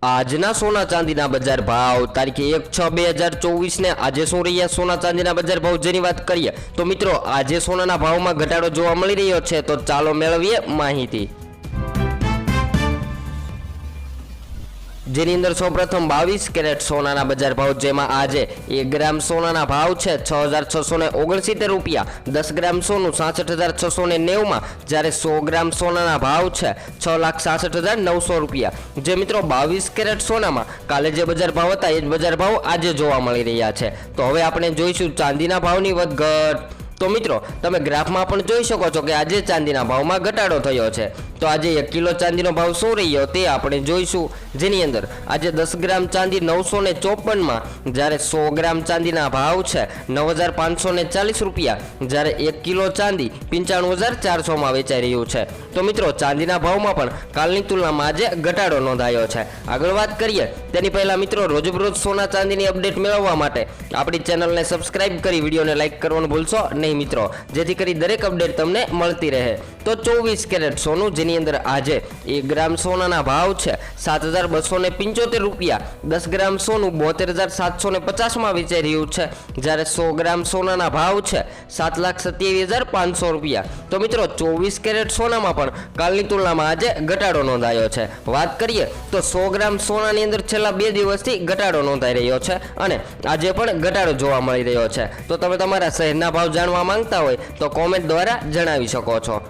આજના સોના ચાંદીના બજાર ભાવ તારીખ 1/6/2024 ને આજે શું રહ્યા સોના ચાંદીના બજાર ભાવ જેની વાત કરીએ તો મિત્રો આજે સોનાના ભાવમાં ઘટાડો જોવા મળી રહ્યો છે, તો ચાલો મેળવીએ માહિતી। જેની અંદર સૌપ્રથમ 22 કેરેટ સોનાના બજાર ભાવ, જેમાં આજે 1 ગ્રામ સોનાના ભાવ છે 6669 રૂપિયા, 10 ગ્રામ સોનું 66690 માં, જ્યારે 100 ગ્રામ સોનાના ભાવ છે 6,66,900 રૂપિયા। જે મિત્રો 22 કેરેટ સોનામાં કાલે જે બજાર ભાવ હતા એ જ બજાર ભાવ આજે જોવા મળી રહ્યા છે। તો હવે આપણે જોઈશું ચાંદીના ભાવની વધઘટ। તો મિત્રો તમે ગ્રાફમાં પણ જોઈ શકો છો કે આજે ચાંદીના ભાવમાં ઘટાડો થયો છે। તો આજે 1 કિલો ચાંદીનો ભાવ શું રહ્યો તે આપણે જોઈશું, જેની અંદર આજે 10 ગ્રામ ચાંદી 954 માં, જ્યારે 100 ગ્રામ ચાંદીના ભાવ છે 9,540 રૂપિયા, જ્યારે 1 કિલો ચાંદી 95,400 માં વેચાઈ રહ્યું છે। તો મિત્રો ચાંદીના ભાવમાં પણ કાલની તુલનામાં આજે ઘટાડો નોંધાયો છે। આગળ વાત કરીએ તેની પહેલા મિત્રો રોજબરોજ સોના ચાંદીની અપડેટ મેળવવા માટે આપણી ચેનલને સબસ્ક્રાઇબ કરી વિડીયોને લાઇક કરવાનું ભૂલશો નહીં મિત્રો, જેથી કરી દરેક અપડેટ તમને મળતી રહે। તો 24 કેરેટ સોનું, જેની અંદર આજે 1 ગ્રામ સોનાના ભાવ છે 7,275 રૂપિયા, 10 ગ્રામ સોનું 72,750 માં વેચાઈ રહ્યું છે, જ્યારે 100 ગ્રામ સોનાના ભાવ છે 7,27,500 રૂપિયા। તો મિત્રો 24 કેરેટ સોનામાં પણ કાલની તુલનામાં આજે ઘટાડો નોંધાયો છે। વાત કરીએ તો 100 ગ્રામ સોનાની અંદર છેલ્લા 2 દિવસથી ઘટાડો નોંધાઈ રહ્યો છે અને આજે પણ ઘટાડો જોવા મળી રહ્યો છે। તો તમે તમારા શહેરના ભાવ જાણવા માંગતા હોય તો કોમેન્ટ દ્વારા જણાવી શકો છો।